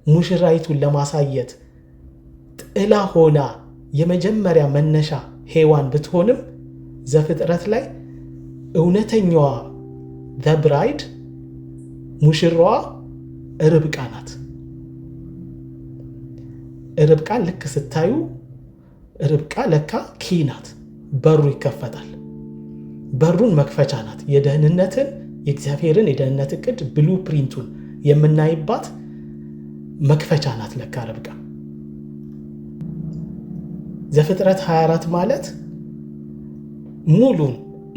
ሙሽራይቱን ለማሳየት ጥላ ሆና የመጀመሪያ መነሻ ሔዋን ብትሆንም ዘፍጥረት ላይ እውነተኛዋ ዘብራይድ ሙሽራዋ ርብቃ ናት። ርብቃን ልክ ስታዩ ርብቃ ለካ ኪ ናት። በሩ ይከፈታል። በሩን መክፈቻ ናት። የደህንነትን የእግዚአብሔርን የደህንነት እቅድ ብሉ ፕሪንቱን የምናይባት መክፈቻ ናት ለካ ርብቃ። ዘፍጥረት 24 ማለት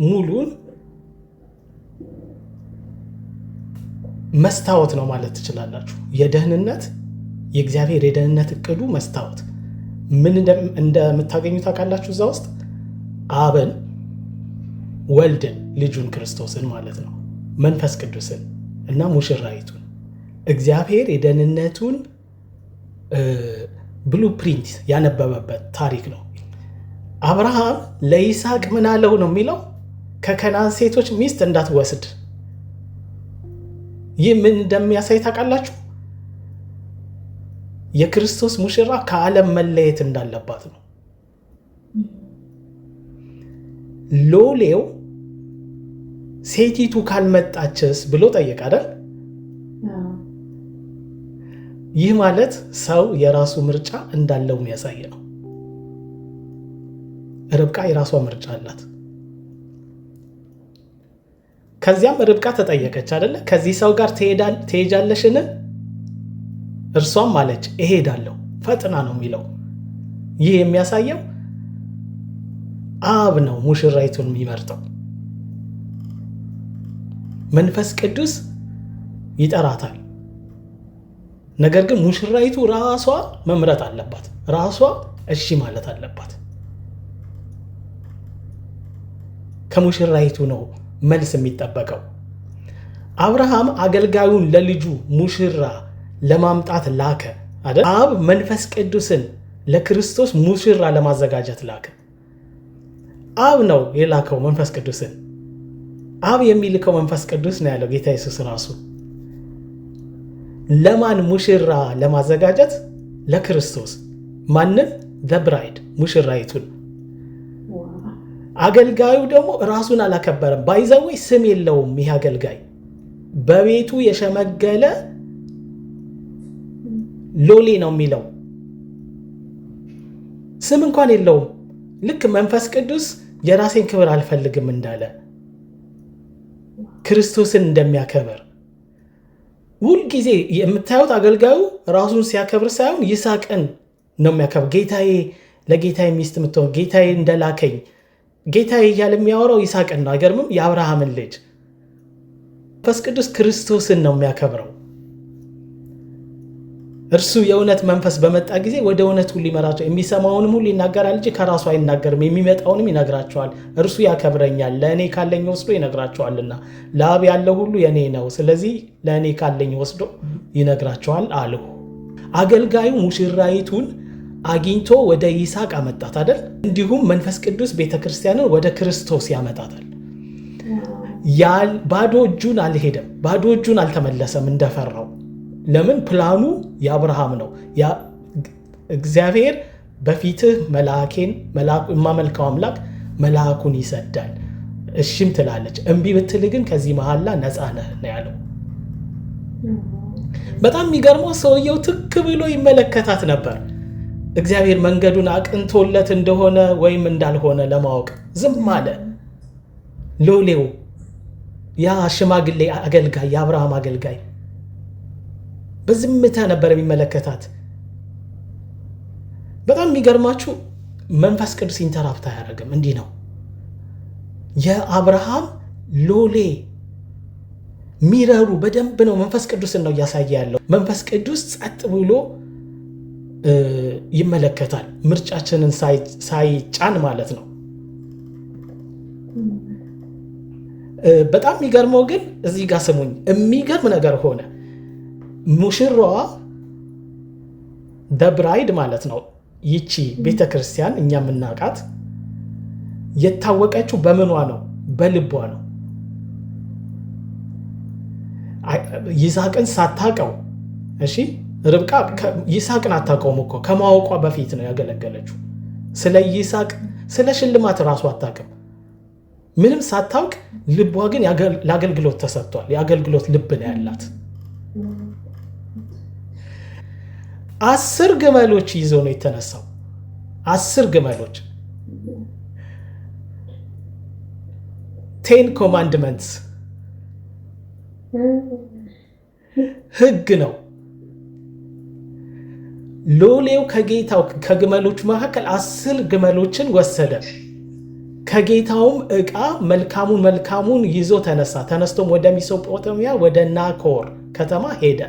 ሙሉን መስታወት ነው ማለት ትችላላችሁ። የእግዚአብሔር የደህንነት እቅዱ መስታወት ምን እንደምታገኙ ታውቃላችሁ? እዛ ውስጥ አብን፣ ወልድን፣ ልጁን ክርስቶስን ማለት ነው፣ መንፈስ ቅዱስን እና ሙሽራይቱን እግዚአብሔር የደህንነቱን ብሉ ፕሪንት ያነበበበት ታሪክ ነው። አብርሃም ለይስሐቅ ምን አለው ነው የሚለው? ከከናን ሴቶች ሚስት እንዳትወስድ። ይህ ምን እንደሚያሳይ ታውቃላችሁ? የክርስቶስ ሙሽራ ከዓለም መለየት እንዳለባት ነው። ሎሌው ሴቲቱ ካልመጣችስ ብሎ ጠየቀ አይደል? ይህ ማለት ሰው የራሱ ምርጫ እንዳለው የሚያሳይ ነው። ርብቃ የራሷ ምርጫ አላት። ከዚያም ርብቃ ተጠየቀች አይደለ? ከዚህ ሰው ጋር ትሄጃለሽን? እርሷም አለች እሄዳለሁ። ፈጥና ነው የሚለው። ይህ የሚያሳየው አብ ነው ሙሽራይቱን የሚመርጠው። መንፈስ ቅዱስ ይጠራታል። ነገር ግን ሙሽራይቱ ራሷ መምረጥ አለባት። ራሷ እሺ ማለት አለባት። ከሙሽራይቱ ነው መልስ የሚጠበቀው። አብርሃም አገልጋዩን ለልጁ ሙሽራ ለማምጣት ላከ አይደል? አብ መንፈስ ቅዱስን ለክርስቶስ ሙሽራ ለማዘጋጀት ላከ። አብ ነው የላከው መንፈስ ቅዱስን። አብ የሚልከው መንፈስ ቅዱስ ነው ያለው ጌታ ኢየሱስ ራሱ። ለማን ሙሽራ ለማዘጋጀት? ለክርስቶስ። ማንን? ዘብራይድ ሙሽራይቱን። አገልጋዩ ደግሞ ራሱን አላከበረም። ባይዘዌ ስም የለውም። ይህ አገልጋይ በቤቱ የሸመገለ ሎሌ ነው የሚለው። ስም እንኳን የለውም። ልክ መንፈስ ቅዱስ የራሴን ክብር አልፈልግም እንዳለ ክርስቶስን እንደሚያከብር ሁልጊዜ የምታዩት አገልጋዩ ራሱን ሲያከብር ሳይሆን ይስሐቅን ነው የሚያከብር። ጌታዬ ለጌታዬ ሚስት የምትሆን ጌታዬ እንደላከኝ ጌታዬ እያለ የሚያወራው ይስሐቅን ነው። አይገርምም? የአብርሃምን ልጅ። መንፈስ ቅዱስ ክርስቶስን ነው የሚያከብረው። እርሱ የእውነት መንፈስ በመጣ ጊዜ ወደ እውነት ሁሉ ይመራቸው። የሚሰማውንም ሁሉ ይናገራል እንጂ ከራሱ አይናገርም። የሚመጣውንም ይነግራቸዋል። እርሱ ያከብረኛል፣ ለእኔ ካለኝ ወስዶ ይነግራቸዋልና። ለአብ ያለው ሁሉ የኔ ነው፣ ስለዚህ ለእኔ ካለኝ ወስዶ ይነግራቸዋል አለው። አገልጋዩ ሙሽራይቱን አግኝቶ ወደ ይስሐቅ አመጣት አይደል? እንዲሁም መንፈስ ቅዱስ ቤተክርስቲያንን ወደ ክርስቶስ ያመጣታል። ባዶ እጁን አልሄደም፣ ባዶ እጁን አልተመለሰም እንደፈራው። ለምን? ፕላኑ የአብርሃም ነው። እግዚአብሔር በፊትህ የማመልከው አምላክ መልአኩን ይሰዳል፣ እሺም ትላለች። እምቢ ብትል ግን ከዚህ መሐላ ነፃ ነህ ነው ያለው። በጣም የሚገርመው ሰውየው ትክ ብሎ ይመለከታት ነበር። እግዚአብሔር መንገዱን አቅንቶለት እንደሆነ ወይም እንዳልሆነ ለማወቅ ዝም አለ። ሎሌው ያ ሽማግሌ አገልጋይ፣ የአብርሃም አገልጋይ በዝምታ ነበር የሚመለከታት። በጣም የሚገርማችሁ መንፈስ ቅዱስ ኢንተራፕት አያደርግም። እንዲህ ነው የአብርሃም ሎሌ ሚረሩ በደንብ ነው። መንፈስ ቅዱስን ነው እያሳየ ያለው። መንፈስ ቅዱስ ጸጥ ብሎ ይመለከታል፣ ምርጫችንን ሳይጫን ማለት ነው። በጣም የሚገርመው ግን እዚህ ጋር ስሙኝ፣ የሚገርም ነገር ሆነ። ሙሽራዋ ደብራይድ ማለት ነው። ይቺ ቤተክርስቲያን እኛ የምናውቃት የታወቀችው በምኗ ነው? በልቧ ነው። ይስሐቅን ሳታቀው፣ እሺ ርብቃ ይስሐቅን አታውቀውም እኮ ከማወቋ በፊት ነው ያገለገለችው። ስለ ይስሐቅ ስለ ሽልማት ራሱ አታውቅም። ምንም ሳታውቅ ልቧ ግን ለአገልግሎት ተሰጥቷል። የአገልግሎት ልብ ነው ያላት። 10 ግመሎች ይዞ ነው የተነሳው። 10 ግመሎች 10 ኮማንድመንትስ ህግ ነው። ሎሌው ከጌታው ከግመሎች መካከል 10 ግመሎችን ወሰደ። ከጌታውም ዕቃ መልካሙን ይዞ ተነሳ። ተነስቶም ወደ ሜሶጶታሚያ ወደ ናኮር ከተማ ሄደ።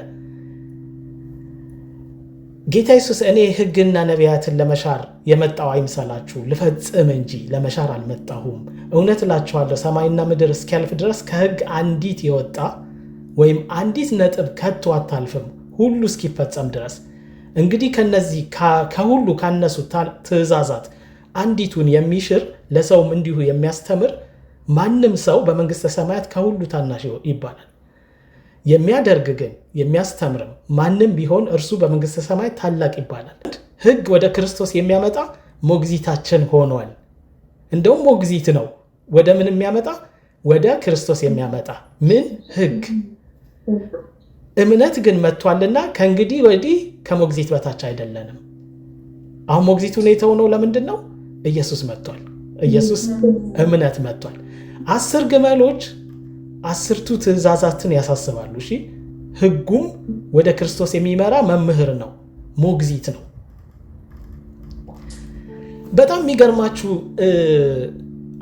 ጌታ ኢየሱስ እኔ ሕግና ነቢያትን ለመሻር የመጣው አይምሰላችሁ፣ ልፈጽም እንጂ ለመሻር አልመጣሁም። እውነት እላችኋለሁ ሰማይና ምድር እስኪያልፍ ድረስ ከሕግ አንዲት የወጣ ወይም አንዲት ነጥብ ከቶ አታልፍም፣ ሁሉ እስኪፈጸም ድረስ። እንግዲህ ከነዚህ ከሁሉ ካነሱ ትእዛዛት አንዲቱን የሚሽር ለሰውም እንዲሁ የሚያስተምር ማንም ሰው በመንግሥተ ሰማያት ከሁሉ ታናሽ ይባላል። የሚያደርግ ግን የሚያስተምርም ማንም ቢሆን እርሱ በመንግሥተ ሰማያት ታላቅ ይባላል። ሕግ ወደ ክርስቶስ የሚያመጣ ሞግዚታችን ሆኗል። እንደውም ሞግዚት ነው ወደ ምን የሚያመጣ? ወደ ክርስቶስ የሚያመጣ ምን? ሕግ። እምነት ግን መጥቷልና ከእንግዲህ ወዲህ ከሞግዚት በታች አይደለንም። አሁን ሞግዚቱን የተውነው ለምንድን ነው? ኢየሱስ መጥቷል። ኢየሱስ እምነት መጥቷል። 10 ግመሎች 10ቱ ትእዛዛትን ያሳስባሉ። እሺ፣ ሕጉም ወደ ክርስቶስ የሚመራ መምህር ነው፣ ሞግዚት ነው። በጣም የሚገርማችሁ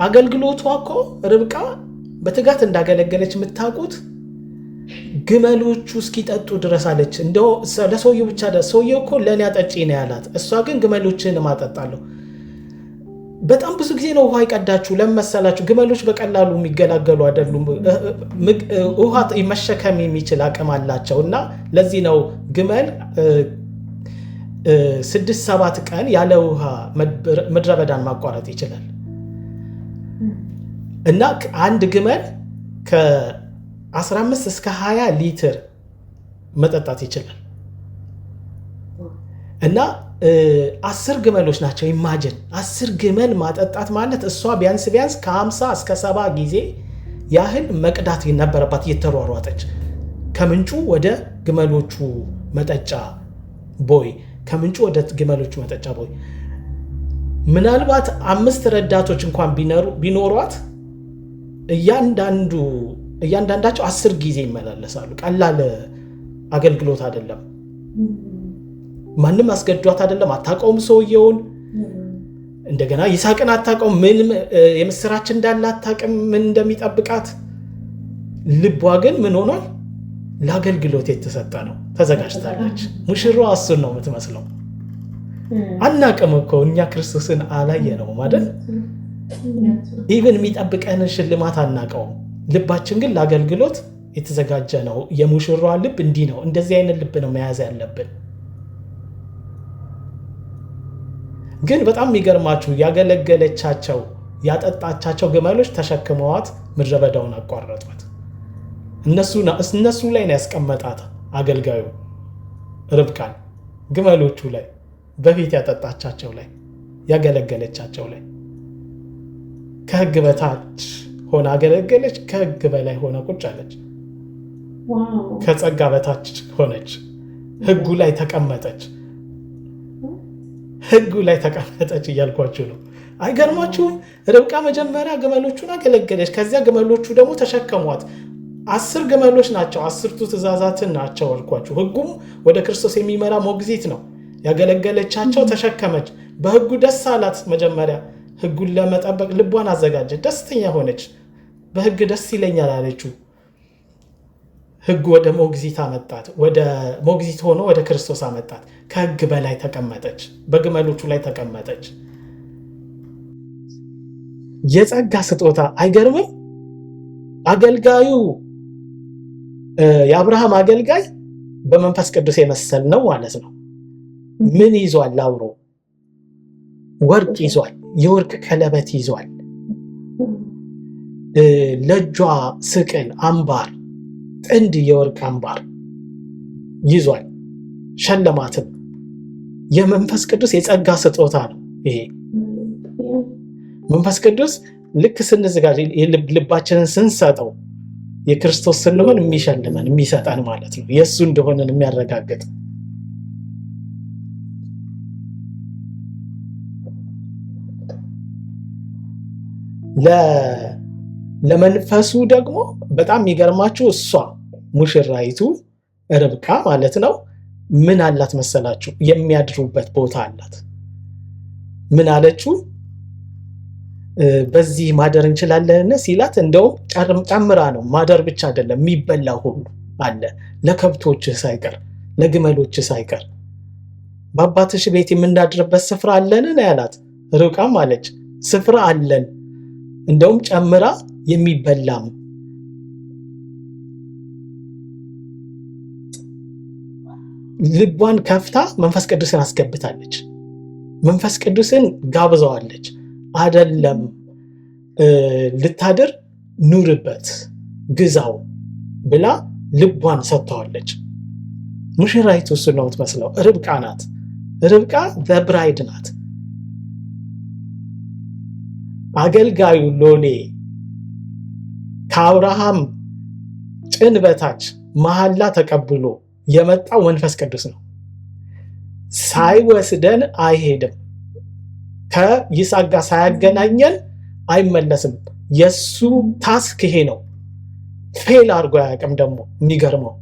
አገልግሎቷ እኮ ርብቃ በትጋት እንዳገለገለች የምታውቁት ግመሎቹ እስኪጠጡ ድረስ አለች። እንደው ለሰውየው ብቻ ሰውየው እኮ ለእኔ አጠጪ ነው ያላት፣ እሷ ግን ግመሎችን ማጠጣለሁ። በጣም ብዙ ጊዜ ነው ውሃ ይቀዳችሁ። ለመሰላችሁ ግመሎች በቀላሉ የሚገላገሉ አይደሉም። ውሃ መሸከም የሚችል አቅም አላቸው እና ለዚህ ነው ግመል 6-7 ቀን ያለ ውሃ ምድረ በዳን ማቋረጥ ይችላል። እና አንድ ግመል ከ15 እስከ 20 ሊትር መጠጣት ይችላል። እና 10 ግመሎች ናቸው። ኢማጅን 10 ግመል ማጠጣት ማለት እሷ ቢያንስ ከ50 እስከ 70 ጊዜ ያህል መቅዳት ነበረባት እየተሯሯጠች ከምንጩ ወደ ግመሎቹ መጠጫ ቦይ፣ ከምንጩ ወደ ግመሎቹ መጠጫ ቦይ። ምናልባት 5 ረዳቶች እንኳን ቢኖሯት እያንዳንዳቸው 10 ጊዜ ይመላለሳሉ። ቀላል አገልግሎት አይደለም። ማንም አስገዷት አይደለም። አታውቀውም ሰውየውን። እንደገና ይስሐቅን አታውቀውም። ምን የምስራች እንዳለ አታውቅም፣ ምን እንደሚጠብቃት። ልቧ ግን ምን ሆኗል? ለአገልግሎት የተሰጠ ነው። ተዘጋጅታለች። ሙሽራዋ እሱን ነው የምትመስለው። አናውቅም እኮ እኛ ክርስቶስን አላየነውም አይደል? ኢቭን የሚጠብቀንን ሽልማት አናውቀውም። ልባችን ግን ለአገልግሎት የተዘጋጀ ነው። የሙሽራዋ ልብ እንዲህ ነው። እንደዚህ አይነት ልብ ነው መያዝ ያለብን። ግን በጣም የሚገርማችሁ ያገለገለቻቸው ያጠጣቻቸው ግመሎች ተሸክመዋት ምድረ በዳውን አቋረጧት። እነሱ ላይ ነው ያስቀመጣት አገልጋዩ ርብቃን፣ ግመሎቹ ላይ በፊት ያጠጣቻቸው ላይ ያገለገለቻቸው ላይ። ከሕግ በታች ሆነ አገለገለች፣ ከሕግ በላይ ሆነ ቁጭ አለች። ከጸጋ በታች ሆነች፣ ሕጉ ላይ ተቀመጠች። ሕጉ ላይ ተቀመጠች እያልኳችሁ ነው። አይገርማችሁም? ርብቃ መጀመሪያ ግመሎቹን አገለገለች። ከዚያ ግመሎቹ ደግሞ ተሸከሟት። 10 ግመሎች ናቸው። 10ቱ ትእዛዛትን ናቸው አልኳችሁ። ሕጉም ወደ ክርስቶስ የሚመራ ሞግዚት ነው። ያገለገለቻቸው ተሸከመች። በሕጉ ደስ አላት። መጀመሪያ ሕጉን ለመጠበቅ ልቧን አዘጋጀች። ደስተኛ ሆነች። በሕግ ደስ ይለኛል አለችው። ሕግ ወደ ሞግዚት አመጣት። ወደ ሞግዚት ሆኖ ወደ ክርስቶስ አመጣት። ከሕግ በላይ ተቀመጠች። በግመሎቹ ላይ ተቀመጠች። የጸጋ ስጦታ አይገርምም? አገልጋዩ የአብርሃም አገልጋይ በመንፈስ ቅዱስ የመሰል ነው ማለት ነው። ምን ይዟል? አብሮ ወርቅ ይዟል። የወርቅ ቀለበት ይዟል። ለእጇ ስቅል አምባር፣ ጥንድ የወርቅ አምባር ይዟል። ሸለማትም። የመንፈስ ቅዱስ የጸጋ ስጦታ ነው ይሄ። መንፈስ ቅዱስ ልክ ስንዘጋጅ ልባችንን ስንሰጠው የክርስቶስ ስንሆን የሚሸልመን የሚሰጠን ማለት ነው። የእሱ እንደሆነን የሚያረጋግጥ ለመንፈሱ ደግሞ በጣም የሚገርማችሁ እሷ ሙሽራይቱ ርብቃ ማለት ነው ምን አላት መሰላችሁ? የሚያድሩበት ቦታ አላት። ምን አለችው? በዚህ ማደር እንችላለን ሲላት፣ እንደውም ጨምራ ነው ማደር ብቻ አይደለም የሚበላ ሁሉ አለ፣ ለከብቶች ሳይቀር ለግመሎች ሳይቀር በአባትሽ ቤት የምናድርበት ስፍራ አለን ነው ያላት። ርብቃም አለች ስፍራ አለን፣ እንደውም ጨምራ የሚበላም። ልቧን ከፍታ መንፈስ ቅዱስን አስገብታለች። መንፈስ ቅዱስን ጋብዘዋለች። አይደለም ልታድር ኑርበት ግዛው ብላ ልቧን ሰጥተዋለች። ሙሽራይቱ እሱ ነው የምትመስለው። ርብቃ ናት። ርብቃ ዘብራይድ ናት። አገልጋዩ ሎሌ ከአብርሃም ጭን በታች መሐላ ተቀብሎ የመጣው መንፈስ ቅዱስ ነው። ሳይወስደን አይሄድም። ከይስሐቅ ጋር ሳያገናኘን አይመለስም። የሱ ታስክ ይሄ ነው። ፌል አድርጎ አያውቅም። ደግሞ የሚገርመው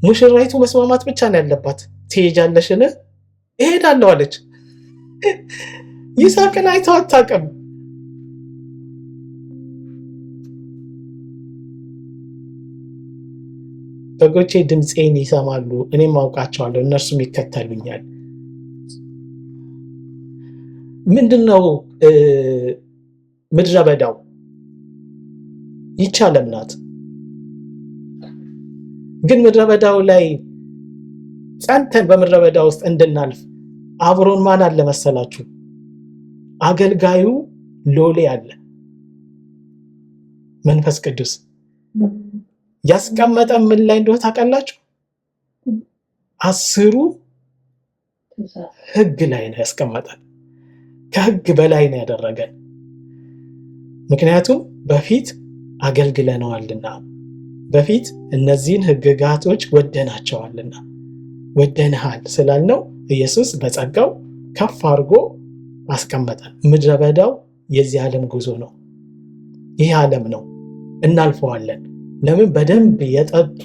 ሙሽራይቱ መስማማት ብቻ ነው ያለባት። ትሄጃለሽን? እሄዳለሁ አለች። ይስሐቅን አይተው አታውቅም። በጎቼ ድምፄን ይሰማሉ፣ እኔም አውቃቸዋለሁ፣ እነርሱም ይከተሉኛል። ምንድነው ምድረ በዳው? ይህች ዓለም ናት። ግን ምድረ በዳው ላይ ጸንተን በምድረ በዳ ውስጥ እንድናልፍ አብሮን ማን አለ መሰላችሁ? አገልጋዩ ሎሌ አለ። መንፈስ ቅዱስ ያስቀመጠ ምን ላይ እንደሆነ ታውቃላችሁ? 10 ሕግ ላይ ነው ያስቀመጠን። ከሕግ በላይ ነው ያደረገን። ምክንያቱም በፊት አገልግለነዋልና፣ በፊት እነዚህን ሕግጋቶች ወደናቸዋልና። ወደንሃል ስላልነው ኢየሱስ በጸጋው ከፍ አድርጎ አስቀመጠን። ምድረ በዳው የዚህ ዓለም ጉዞ ነው። ይህ ዓለም ነው፣ እናልፈዋለን። ለምን? በደንብ የጠጡ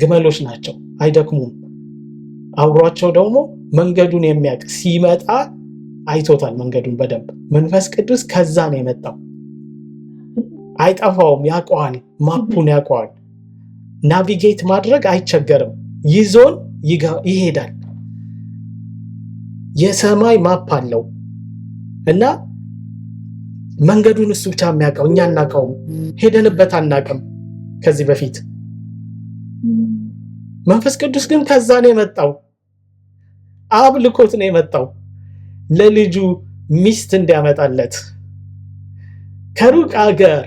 ግመሎች ናቸው፣ አይደክሙም። አብሯቸው ደግሞ መንገዱን የሚያውቅ ሲመጣ አይቶታል መንገዱን በደንብ። መንፈስ ቅዱስ ከዛ ነው የመጣው። አይጠፋውም፣ ያውቀዋል፣ ማፑን ያውቀዋል። ናቪጌት ማድረግ አይቸገርም፣ ይዞን ይሄዳል። የሰማይ ማፕ አለው እና መንገዱን እሱ ብቻ የሚያውቀው፣ እኛ አናውቀውም፣ ሄደንበት አናውቅም ከዚህ በፊት። መንፈስ ቅዱስ ግን ከዛ ነው የመጣው። አብ ልኮት ነው የመጣው ለልጁ ሚስት እንዲያመጣለት ከሩቅ አገር።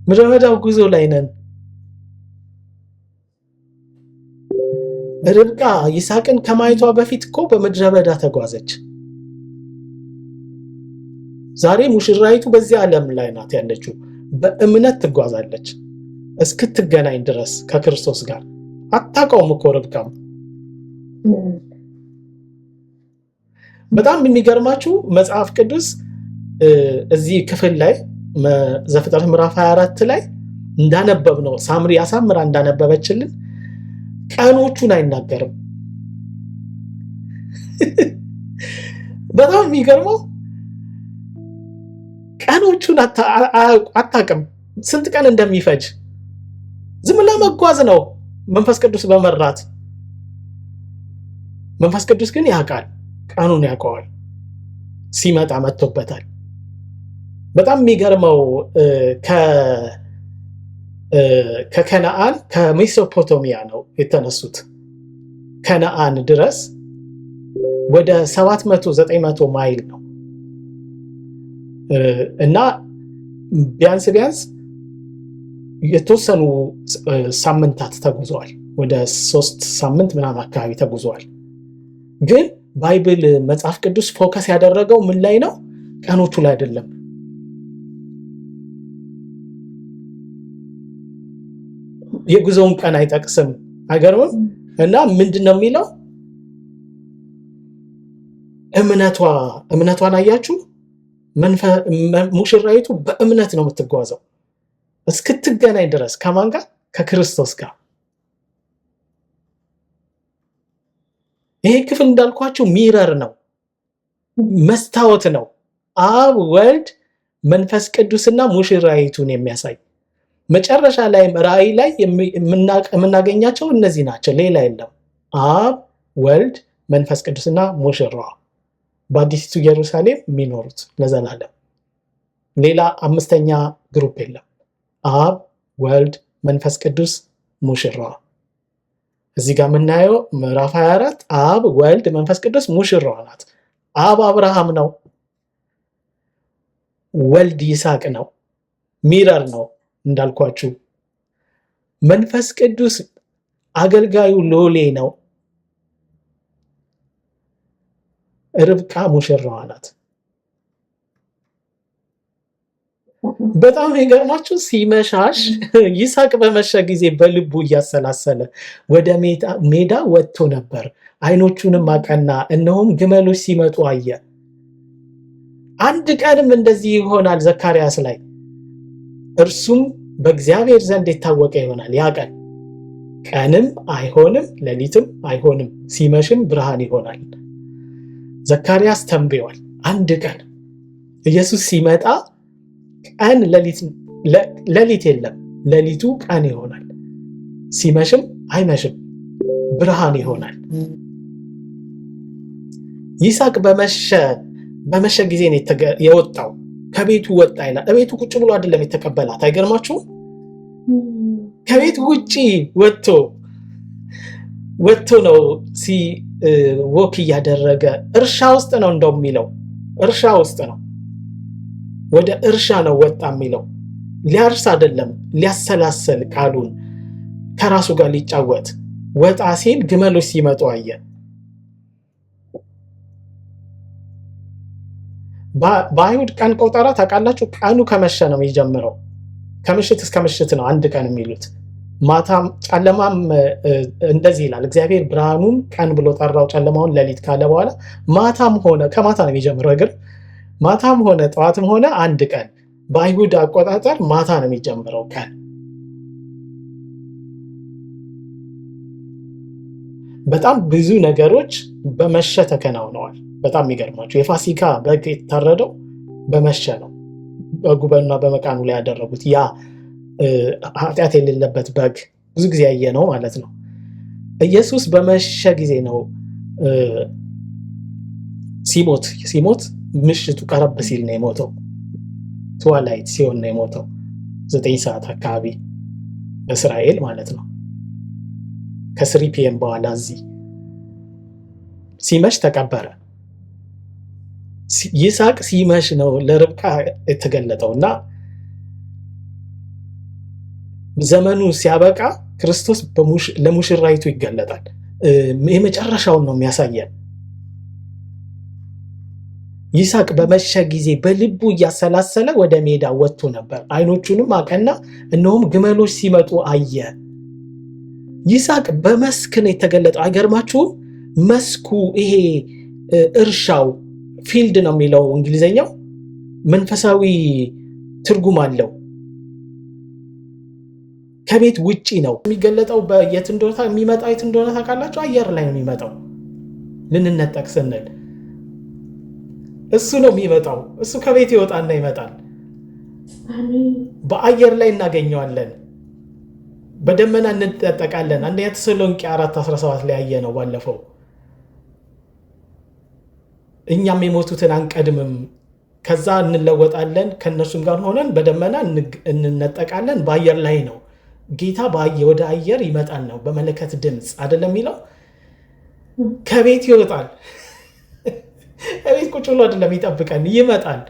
ምድረ በዳው ጉዞ ላይ ነን። ርብቃ ይስሐቅን ከማየቷ በፊት እኮ በምድረ በዳ ተጓዘች። ዛሬ ሙሽራይቱ በዚህ ዓለም ላይ ናት ያለችው። በእምነት ትጓዛለች እስክትገናኝ ድረስ ከክርስቶስ ጋር። አታውቀውም እኮ ርብቃም። በጣም የሚገርማችሁ መጽሐፍ ቅዱስ እዚህ ክፍል ላይ ዘፍጥረት ምዕራፍ 24 ላይ እንዳነበብ ነው ሳምሪ አሳምራ እንዳነበበችልን ቀኖቹን አይናገርም። በጣም የሚገርመው ቀኖቹን አታውቅም፣ ስንት ቀን እንደሚፈጅ። ዝም ብላ መጓዝ ነው መንፈስ ቅዱስ በመራት። መንፈስ ቅዱስ ግን ያውቃል፣ ቀኑን ያውቀዋል። ሲመጣ መጥቶበታል። በጣም የሚገርመው ከከነአን ከሜሶፖቶሚያ ነው የተነሱት። ከነአን ድረስ ወደ 700-900 ማይል ነው እና ቢያንስ የተወሰኑ ሳምንታት ተጉዘዋል። ወደ 3 ሳምንት ምናምን አካባቢ ተጉዘዋል። ግን ባይብል መጽሐፍ ቅዱስ ፎከስ ያደረገው ምን ላይ ነው? ቀኖቹ ላይ አይደለም። የጉዞውን ቀን አይጠቅስም። አይገርምም? እና ምንድነው የሚለው? እምነቷን አያችሁ? ሙሽራይቱ በእምነት ነው የምትጓዘው እስክትገናኝ ድረስ። ከማን ጋር? ከክርስቶስ ጋር። ይሄ ክፍል እንዳልኳችሁ ሚረር ነው፣ መስታወት ነው። አብ፣ ወልድ፣ መንፈስ ቅዱስና ሙሽራይቱን የሚያሳይ መጨረሻ ላይም ራእይ ላይ የምናገኛቸው እነዚህ ናቸው። ሌላ የለም። አብ፣ ወልድ፣ መንፈስ ቅዱስና ሙሽራዋ በአዲሲቱ ኢየሩሳሌም የሚኖሩት ለዘላለም። ሌላ አምስተኛ ግሩፕ የለም። አብ፣ ወልድ፣ መንፈስ ቅዱስ፣ ሙሽራዋ። እዚህ ጋር የምናየው ምዕራፍ 24 አብ፣ ወልድ፣ መንፈስ ቅዱስ ሙሽራዋ ናት። አብ አብርሃም ነው። ወልድ ይስሐቅ ነው። ሚረር ነው እንዳልኳችሁ። መንፈስ ቅዱስ አገልጋዩ ሎሌ ነው። ርብቃ ሙሽራዋ ናት። በጣም የገርማችሁ ሲመሻሽ ይስሐቅ በመሸ ጊዜ በልቡ እያሰላሰለ ወደ ሜዳ ወጥቶ ነበር። ዓይኖቹንም አቀና፣ እነሆም ግመሎች ሲመጡ አየ። አንድ ቀንም እንደዚህ ይሆናል ዘካርያስ ላይ፣ እርሱም በእግዚአብሔር ዘንድ የታወቀ ይሆናል። ያ ቀን ቀንም አይሆንም ሌሊትም አይሆንም፣ ሲመሽም ብርሃን ይሆናል። ዘካርያስ ተንብዮአል። አንድ ቀን ኢየሱስ ሲመጣ ቀን ሌሊት የለም፣ ሌሊቱ ቀን ይሆናል፣ ሲመሽም አይመሽም፣ ብርሃን ይሆናል። ይስሐቅ በመሸ ጊዜ ነው የወጣው። ከቤቱ ወጣ ይላል። እቤቱ ቁጭ ብሎ አይደለም የተቀበላት። አይገርማችሁም? ከቤቱ ውጪ ወጥቶ ነው ወክ እያደረገ እርሻ ውስጥ ነው እንደው የሚለው። እርሻ ውስጥ ነው፣ ወደ እርሻ ነው ወጣ የሚለው። ሊያርስ አይደለም፣ ሊያሰላሰል ቃሉን ከራሱ ጋር ሊጫወት ወጣ ሲል ግመሎች ሲመጡ አየ። በአይሁድ ቀን ቆጠራ ታውቃላችሁ፣ ቀኑ ከመሸ ነው የሚጀምረው። ከምሽት እስከ ምሽት ነው አንድ ቀን የሚሉት። ማታም ጨለማም እንደዚህ ይላል እግዚአብሔር ብርሃኑን ቀን ብሎ ጠራው፣ ጨለማውን ሌሊት ካለ በኋላ ማታም ሆነ ከማታ ነው የሚጀምረው። ግን ማታም ሆነ ጠዋትም ሆነ አንድ ቀን በአይሁድ አቆጣጠር ማታ ነው የሚጀምረው ቀን። በጣም ብዙ ነገሮች በመሸ ተከናውነዋል። በጣም የሚገርማቸው የፋሲካ በግ የታረደው በመሸ ነው። በጉበና በመቃኑ ላይ ያደረጉት ያ ኃጢአት የሌለበት በግ ብዙ ጊዜ ያየ ነው ማለት ነው። ኢየሱስ በመሸ ጊዜ ነው ሲሞት ምሽቱ ቀረብ ሲል ነው የሞተው። ትዋላይት ሲሆን ነው የሞተው 9 ሰዓት አካባቢ በእስራኤል ማለት ነው። ከ3 ፒኤም በኋላ እዚህ ሲመሽ ተቀበረ። ይስሐቅ ሲመሽ ነው ለርብቃ የተገለጠው እና ዘመኑ ሲያበቃ ክርስቶስ ለሙሽራይቱ ይገለጣል። የመጨረሻውን ነው የሚያሳየን። ይስሐቅ በመሸ ጊዜ በልቡ እያሰላሰለ ወደ ሜዳ ወጥቶ ነበር። ዓይኖቹንም አቀና፣ እነሆም ግመሎች ሲመጡ አየ። ይስሐቅ በመስክ ነው የተገለጠው። አይገርማችሁም? መስኩ ይሄ እርሻው ፊልድ ነው የሚለው እንግሊዘኛው፣ መንፈሳዊ ትርጉም አለው። ከቤት ውጪ ነው የሚገለጠው። የት እንደሆነ የሚመጣው የት እንደሆነ ታውቃላችሁ? አየር ላይ ነው የሚመጣው። ልንነጠቅ ስንል እሱ ነው የሚመጣው። እሱ ከቤት ይወጣና ይመጣል። በአየር ላይ እናገኘዋለን። በደመና እንጠጠቃለን። አንደኛ ተሰሎንቄ 4:17 ላይ ያየ ነው ባለፈው። እኛም የሞቱትን አንቀድምም፣ ከዛ እንለወጣለን፣ ከእነርሱም ጋር ሆነን በደመና እንነጠቃለን። በአየር ላይ ነው ጌታ ወደ አየር ይመጣል ነው በመለከት ድምፅ አይደለም የሚለው። ከቤት ይወጣል። ከቤት ቁጭ ብሎ አይደለም ይጠብቀን፣ ይመጣል።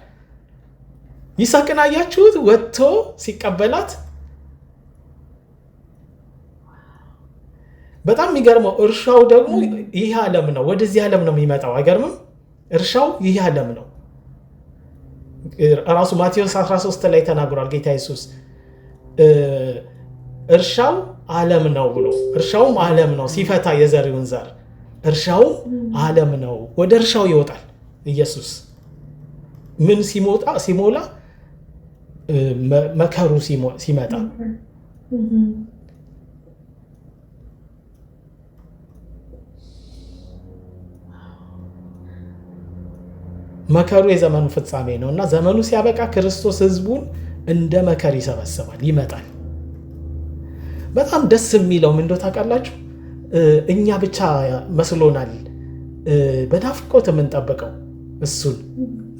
ይስሐቅን አያችሁት? ወጥቶ ሲቀበላት በጣም የሚገርመው እርሻው ደግሞ ይህ ዓለም ነው። ወደዚህ ዓለም ነው የሚመጣው። አይገርምም? እርሻው ይህ ዓለም ነው። ራሱ ማቴዎስ 13 ላይ ተናግሯል ጌታ ኢየሱስ እርሻው ዓለም ነው ብሎ። እርሻውም ዓለም ነው ሲፈታ የዘሪውን ዘር እርሻውም ዓለም ነው። ወደ እርሻው ይወጣል ኢየሱስ። ምን ሲሞላ መከሩ ሲመጣ መከሩ የዘመኑ ፍጻሜ ነው እና ዘመኑ ሲያበቃ ክርስቶስ ሕዝቡን እንደ መከር ይሰበስባል፣ ይመጣል። በጣም ደስ የሚለው ምን እንደው ታውቃላችሁ? እኛ ብቻ መስሎናል በናፍቆት የምንጠብቀው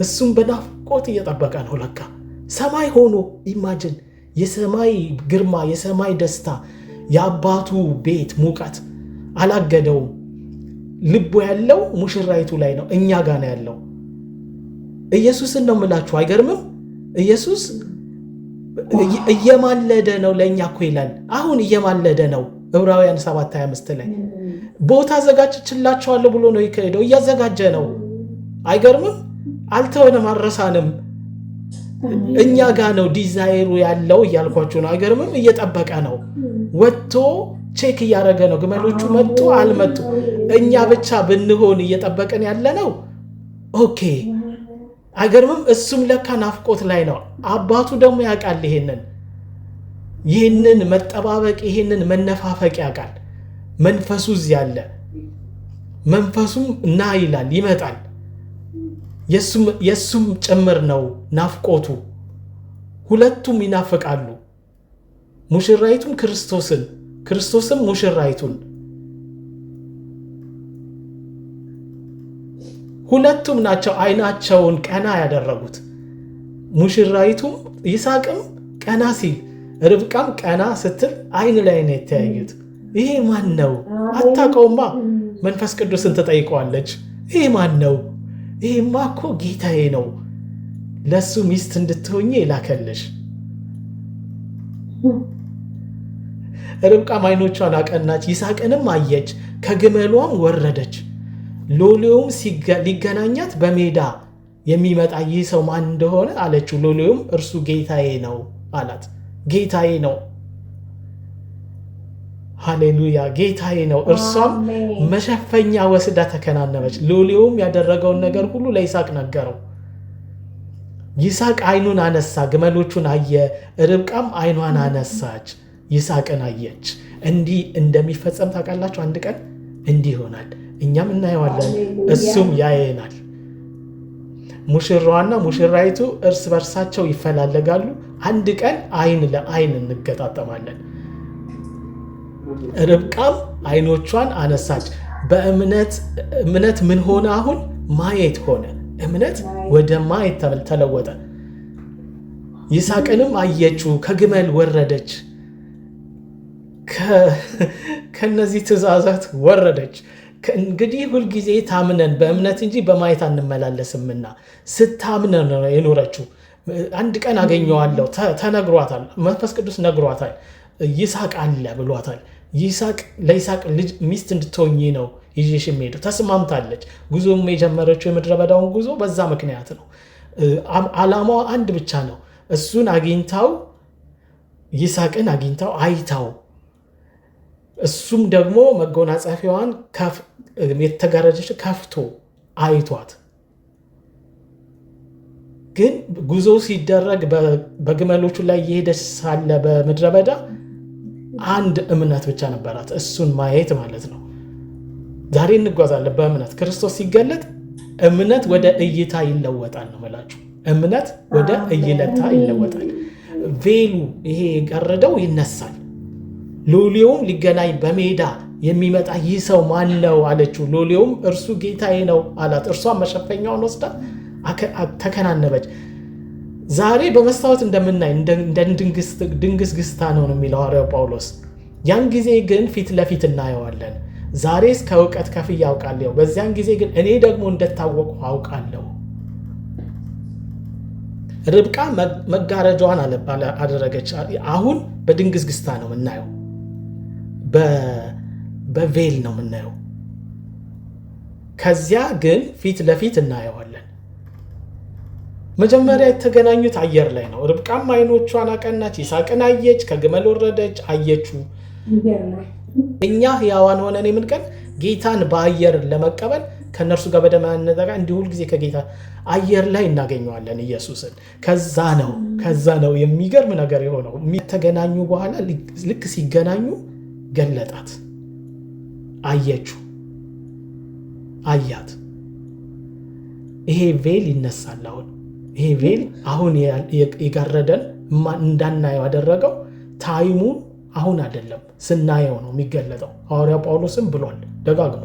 እሱን በናፍቆት እየጠበቀ ነው። ለካ ሰማይ ሆኖ ኢማጅን የሰማይ ግርማ፣ የሰማይ ደስታ፣ የአባቱ ቤት ሙቀት አላገደውም። ልቡ ያለው ሙሽራይቱ ላይ ነው፣ እኛ ጋር ነው ያለው። ኢየሱስን ነው የምላችሁ። አይገርምም? ኢየሱስ እየማለደ ነው ለእኛ እኮ ይላል። አሁን እየማለደ ነው። ዕብራውያን 7:25 ላይ ቦታ አዘጋጅቼላችኋለሁ ብሎ ነው የከሄደው። እያዘጋጀ ነው። አይገርምም? አልተወንም፣ አልረሳንም። እኛ ጋር ነው ዲዛይሩ ያለው እያልኳችሁ ነው። አይገርምም? እየጠበቀ ነው። ወጥቶ ቼክ እያደረገ ነው። ግመሎቹ መጡ አልመጡ፣ እኛ ብቻ ብንሆን እየጠበቅን ያለ ነው። ኦኬ። አይገርምም? እሱም ለካ ናፍቆት ላይ ነው። አባቱ ደግሞ ያውቃል ይህንን መጠባበቅ፣ ይህንን መነፋፈቅ ያውቃል። መንፈሱ እዚህ አለ። መንፈሱም ና ይላል፣ ይመጣል። የሱም ጭምር ነው ናፍቆቱ። ሁለቱም ይናፍቃሉ። ሙሽራይቱም ክርስቶስም ሙሽራይቱን። ሁለቱም ናቸው አይናቸውን ቀና ያደረጉት። ሙሽራይቱም ይስሐቅም ቀና ሲል፣ ርብቃም ቀና ስትል አይን ላይ ነው የተያዩት። ይሄ ማን ነው? አታውቀውማ። መንፈስ ቅዱስን ትጠይቀዋለች። ይሄ ማን ነው? ይሄማ እኮ ጌታዬ ነው፣ ለሱ ሚስት እንድትሆኚ የላከልሽ። ርብቃም አይኖቿን አቀናች፣ ይስሐቅንም አየች፣ ከግመሏም ወረደች። ሎሌውም ሊገናኛት በሜዳ የሚመጣ ይህ ሰው ማን እንደሆነ አለችው። ሎሌውም እርሱ ጌታዬ ነው አላት። ጌታዬ ነው። ሃሌሉያ! ጌታዬ ነው። እርሷም መሸፈኛ ወስዳ ተከናነበች። ሎሌውም ያደረገውን ነገር ሁሉ ለይስሐቅ ነገረው። ይስሐቅ አይኑን አነሳ፣ ግመሎቹን አየ። ርብቃም አይኗን አነሳች፣ ይስሐቅን አየች። እንዲህ እንደሚፈጸም ታውቃላችሁ። አንድ ቀን እንዲህ ይሆናል። እኛም እናየዋለን፣ እሱም ያየናል። ሙሽራዋና ሙሽራይቱ እርስ በርሳቸው ይፈላለጋሉ። አንድ ቀን አይን ለአይን እንገጣጠማለን። ርብቃም አይኖቿን አነሳች። በእምነት ምን ሆነ? አሁን ማየት ሆነ። እምነት ወደ ማየት ተለወጠ። ይስሐቅንም አየችው፣ ከግመል ወረደች። ከነዚህ ትእዛዛት ወረደች። እንግዲህ ሁልጊዜ ታምነን በእምነት እንጂ በማየት አንመላለስምና ስታምነን ነው የኖረችው። አንድ ቀን አገኘዋለሁ ተነግሯታል። መንፈስ ቅዱስ ነግሯታል። ይስሐቅ አለ ብሏታል። ለይስሐቅ ልጅ ሚስት እንድትሆኚ ነው ይዤሽ የምሄደው። ተስማምታለች። ጉዞም የጀመረችው የምድረ በዳውን ጉዞ በዛ ምክንያት ነው። ዓላማዋ አንድ ብቻ ነው። እሱን አግኝታው፣ ይስሐቅን አግኝታው አይታው፣ እሱም ደግሞ መጎናጸፊያዋን የተጋረደች ከፍቶ አይቷት። ግን ጉዞ ሲደረግ በግመሎቹ ላይ የሄደች ሳለ በምድረ በዳ አንድ እምነት ብቻ ነበራት፣ እሱን ማየት ማለት ነው። ዛሬ እንጓዛለን በእምነት። ክርስቶስ ሲገለጥ እምነት ወደ እይታ ይለወጣል ነው የምላችሁ። እምነት ወደ እይታ ይለወጣል። ቬሉ ይሄ የጋረደው ይነሳል። ሎሌውም ሊገናኝ በሜዳ የሚመጣ ይህ ሰው ማን ነው አለችው። ሎሌውም እርሱ ጌታዬ ነው አላት። እርሷን መሸፈኛውን ወስዳ ተከናነበች። ዛሬ በመስታወት እንደምናይ እንደ ድንግስግስታ ነው የሚለው ሐዋርያው ጳውሎስ። ያን ጊዜ ግን ፊት ለፊት እናየዋለን። ዛሬስ ከእውቀት ከፍዬ አውቃለሁ፣ በዚያን ጊዜ ግን እኔ ደግሞ እንደታወቁ አውቃለሁ። ርብቃ መጋረጃዋን አደረገች። አሁን በድንግዝግዝታ ነው የምናየው፣ በቬል ነው የምናየው። ከዚያ ግን ፊት ለፊት እናየዋለን። መጀመሪያ የተገናኙት አየር ላይ ነው። ርብቃም አይኖቿን አቀናች፣ ይስሐቅን አየች፣ ከግመል ወረደች፣ አየችው። እኛ ሕያዋን ሆነን የምንቀን ጌታን በአየር ለመቀበል ከእነርሱ ጋር በደመና እንዲሁ ሁል ጊዜ ከጌታ አየር ላይ እናገኘዋለን ኢየሱስን። ከዛ ነው የሚገርም ነገር የሆነው። ተገናኙ በኋላ ልክ ሲገናኙ ገለጣት፣ አየችው፣ አያት። ይሄ ቬል ይነሳል። ይሄ ቬል አሁን የጋረደን እንዳናየው ያደረገው ታይሙ አሁን አይደለም፣ ስናየው ነው የሚገለጠው። ሐዋርያው ጳውሎስም ብሏል ደጋግሞ።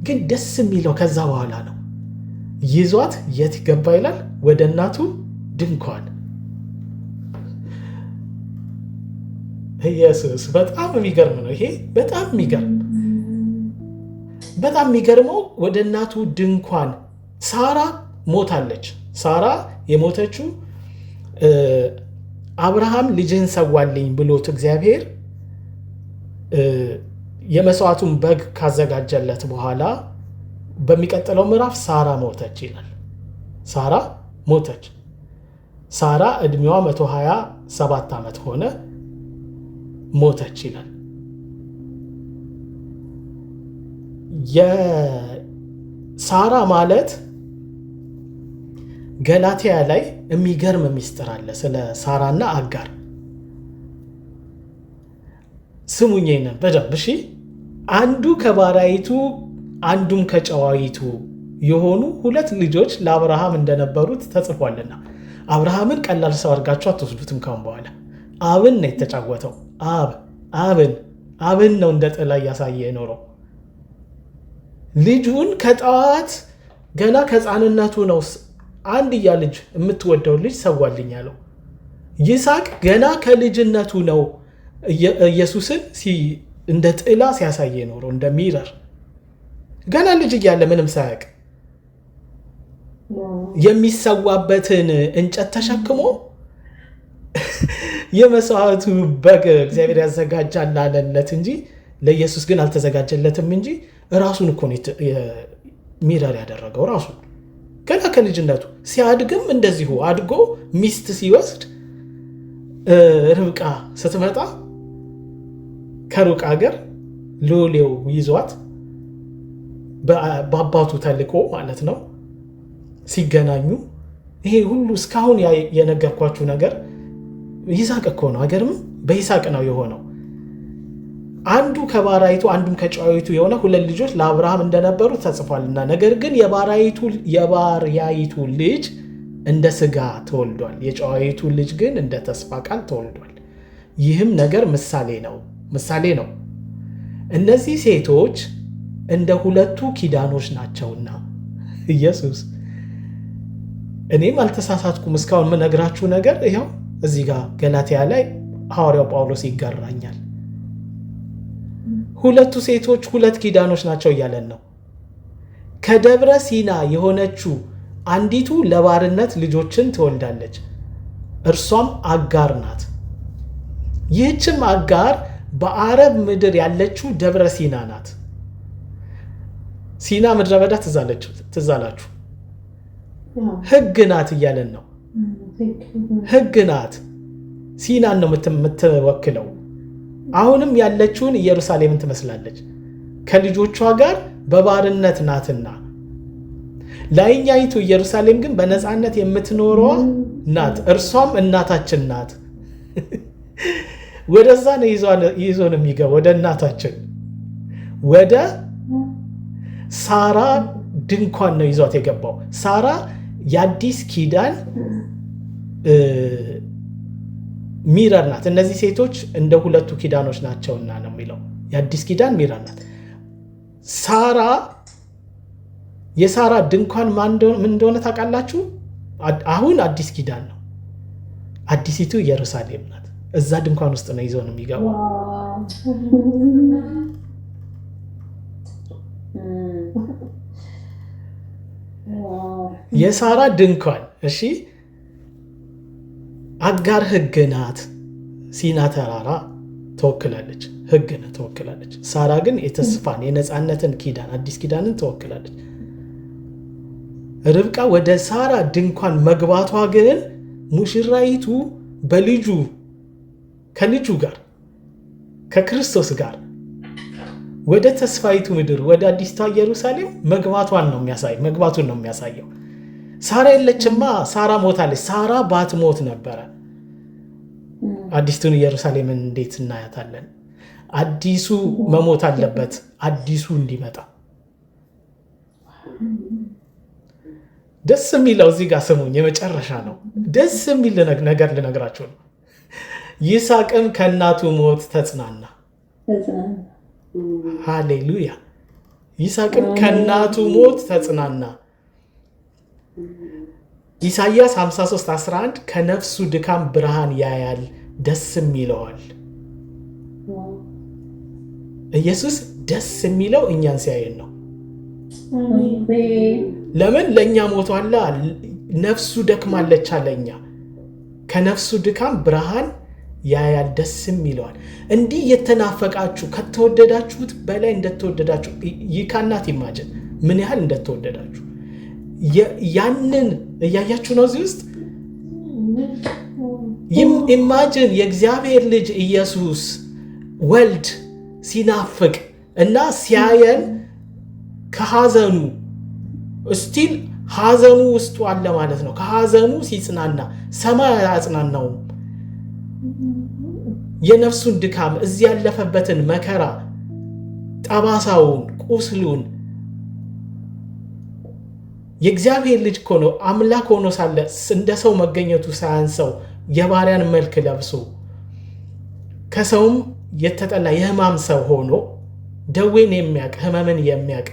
ግን ደስ የሚለው ከዛ በኋላ ነው። ይዟት የት ገባ ይላል? ወደ እናቱ ድንኳን። ኢየሱስ በጣም የሚገርም ነው። ይሄ በጣም የሚገርመው ወደ እናቱ ድንኳን። ሳራ ሞታለች። ሳራ የሞተችው አብርሃም ልጅህን ሰዋልኝ ብሎት እግዚአብሔር የመስዋዕቱን በግ ካዘጋጀለት በኋላ በሚቀጥለው ምዕራፍ ሳራ ሞተች ይላል። ሳራ ሞተች። ሳራ ዕድሜዋ 127 ዓመት ሆነ፣ ሞተች ይላል። የሳራ ማለት ገላትያ ላይ የሚገርም ሚስጥር አለ ስለ ሳራና አጋር። ስሙኝ በደንብ እሺ። አንዱ ከባሪያይቱ አንዱም ከጨዋይቱ የሆኑ ሁለት ልጆች ለአብርሃም እንደነበሩት ተጽፏልና አብርሃምን ቀላል ሰው አድርጋችሁ አትወስዱትም። ካሁን በኋላ አብን ነው የተጫወተው። አብን ነው እንደ ጥላ እያሳየ የኖረው። ልጁን ከጠዋት ገና ከሕፃንነቱ ነው አንድያ ልጅ የምትወደው ልጅ ሰዋልኝ ያለው። ይስሐቅ ገና ከልጅነቱ ነው ኢየሱስን እንደ ጥላ ሲያሳየ ኖረው፣ እንደ ሚረር ገና ልጅ እያለ ምንም ሳያውቅ የሚሰዋበትን እንጨት ተሸክሞ የመስዋዕቱ በግ እግዚአብሔር ያዘጋጃል አለለት እንጂ ለኢየሱስ ግን አልተዘጋጀለትም እንጂ ራሱን እኮ ነው ሚረር ያደረገው ራሱን ገና ከልጅነቱ። ሲያድግም እንደዚሁ አድጎ ሚስት ሲወስድ ርብቃ ስትመጣ ከሩቅ አገር ሎሌው ይዟት በአባቱ ተልኮ ማለት ነው ሲገናኙ፣ ይሄ ሁሉ እስካሁን የነገርኳችሁ ነገር ይስሐቅ እኮ ነው። አገርም በይስሐቅ ነው የሆነው። አንዱ ከባሪያይቱ አንዱም ከጨዋይቱ የሆነ ሁለት ልጆች ለአብርሃም እንደነበሩ ተጽፏልና፣ ነገር ግን የባሪያይቱ ልጅ እንደ ሥጋ ተወልዷል፣ የጨዋይቱ ልጅ ግን እንደ ተስፋ ቃል ተወልዷል። ይህም ነገር ምሳሌ ነው። እነዚህ ሴቶች እንደ ሁለቱ ኪዳኖች ናቸውና። ኢየሱስ እኔም አልተሳሳትኩም። እስካሁን የምነግራችሁ ነገር ይኸው እዚህ ጋር ገላትያ ላይ ሐዋርያው ጳውሎስ ይጋራኛል። ሁለቱ ሴቶች ሁለት ኪዳኖች ናቸው እያለን ነው። ከደብረ ሲና የሆነችው አንዲቱ ለባርነት ልጆችን ትወልዳለች፣ እርሷም አጋር ናት። ይህችም አጋር በአረብ ምድር ያለችው ደብረ ሲና ናት። ሲና ምድረ በዳ ትዝ አላችሁ? ሕግ ናት እያለን ነው። ሕግ ናት። ሲናን ነው የምትወክለው። አሁንም ያለችውን ኢየሩሳሌምን ትመስላለች፣ ከልጆቿ ጋር በባርነት ናትና። ላይኛይቱ ኢየሩሳሌም ግን በነፃነት የምትኖረዋ ናት፣ እርሷም እናታችን ናት። ወደዛ ነው ይዞን የሚገባ፣ ወደ እናታችን ወደ ሳራ ድንኳን ነው ይዟት የገባው። ሳራ የአዲስ ኪዳን ሚረር ናት። እነዚህ ሴቶች እንደ ሁለቱ ኪዳኖች ናቸውና ነው የሚለው። የአዲስ ኪዳን ሚረር ናት ሳራ። የሳራ ድንኳን ምን እንደሆነ ታውቃላችሁ? አሁን አዲስ ኪዳን ነው። አዲሲቱ ኢየሩሳሌም ናት። እዛ ድንኳን ውስጥ ነው ይዞን የሚገባው። የሳራ ድንኳን እሺ፣ አጋር ሕግ ናት፣ ሲና ተራራ ተወክላለች፣ ሕግን ተወክላለች። ሳራ ግን የተስፋን የነፃነትን ኪዳን አዲስ ኪዳንን ተወክላለች። ርብቃ ወደ ሳራ ድንኳን መግባቷ ግን ሙሽራይቱ ከልጁ ጋር ከክርስቶስ ጋር ወደ ተስፋይቱ ምድር ወደ አዲስቷ ኢየሩሳሌም መግባቱን ነው የሚያሳየው። ሳራ የለችማ፣ ሳራ ሞታለች። ሳራ ባትሞት ነበረ አዲስቱን ኢየሩሳሌምን እንዴት እናያታለን? አዲሱ መሞት አለበት አዲሱ እንዲመጣ። ደስ የሚለው እዚህ ጋር ስሙኝ፣ የመጨረሻ ነው። ደስ የሚል ነገር ልነግራችሁ ነው። ይስሐቅም ከእናቱ ሞት ተጽናና። ሃሌሉያ! ይስሐቅም ከእናቱ ሞት ተጽናና። ኢሳይያስ 53:11 ከነፍሱ ድካም ብርሃን ያያል ደስም ይለዋል። ኢየሱስ ደስ የሚለው እኛን ሲያየን ነው። ለምን? ለእኛ ሞቷላ፣ ነፍሱ ደክማለች አለኛ። ከነፍሱ ድካም ብርሃን ያያል ደስም ይለዋል። እንዲህ የተናፈቃችሁ ከተወደዳችሁት በላይ እንደተወደዳችሁ ይካናት ኢማጅን ምን ያህል እንደተወደዳችሁ ያንን እያያችሁ ነው። እዚህ ውስጥ ኢማጅን የእግዚአብሔር ልጅ ኢየሱስ ወልድ ሲናፍቅ እና ሲያየን ከሐዘኑ ስቲል ሐዘኑ ውስጡ አለ ማለት ነው። ከሐዘኑ ሲጽናና ሰማይ አያጽናናውም። የነፍሱን ድካም እዚህ ያለፈበትን መከራ፣ ጠባሳውን፣ ቁስሉን የእግዚአብሔር ልጅ እኮ ነው። አምላክ ሆኖ ሳለ እንደ ሰው መገኘቱ ሳያንሰው የባሪያን መልክ ለብሶ ከሰውም የተጠላ የሕማም ሰው ሆኖ ደዌን የሚያውቅ ሕመምን የሚያውቅ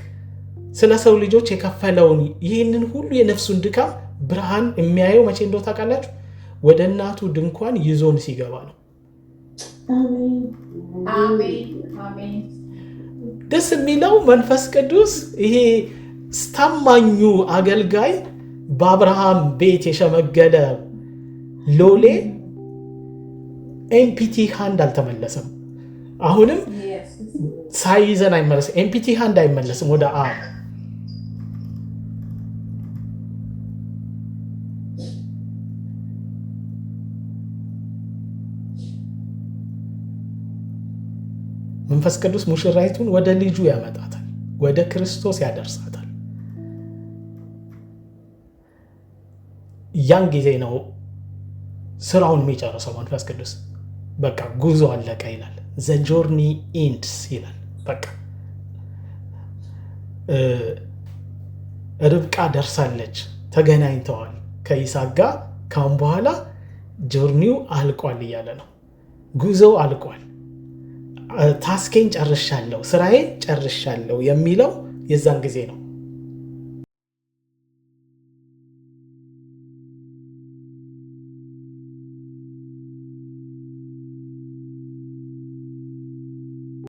ስለ ሰው ልጆች የከፈለውን ይህንን ሁሉ የነፍሱን ድካም ብርሃን የሚያየው መቼ እንደው ታውቃላችሁ? ወደ እናቱ ድንኳን ይዞን ሲገባ ነው። ደስ የሚለው መንፈስ ቅዱስ ይሄ ታማኙ አገልጋይ በአብርሃም ቤት የሸመገለ ሎሌ ኤምፒቲ ሃንድ አልተመለሰም። አሁንም ሳይዘን አይመለስም። ኤምፒቲ ሃንድ አይመለስም ወደ አብ። መንፈስ ቅዱስ ሙሽራይቱን ወደ ልጁ ያመጣታል፣ ወደ ክርስቶስ ያደርሳታል። ያን ጊዜ ነው ስራውን የሚጨርሰው መንፈስ ቅዱስ። በቃ ጉዞ አለቀ ይላል። ዘ ጆርኒ ኢንድስ ይላል። በቃ ርብቃ ደርሳለች፣ ተገናኝተዋል ከይስሐቅ ጋር። ካሁን በኋላ ጆርኒው አልቋል እያለ ነው። ጉዞው አልቋል። ታስኬን ጨርሻለሁ፣ ስራዬን ጨርሻለሁ የሚለው የዛን ጊዜ ነው።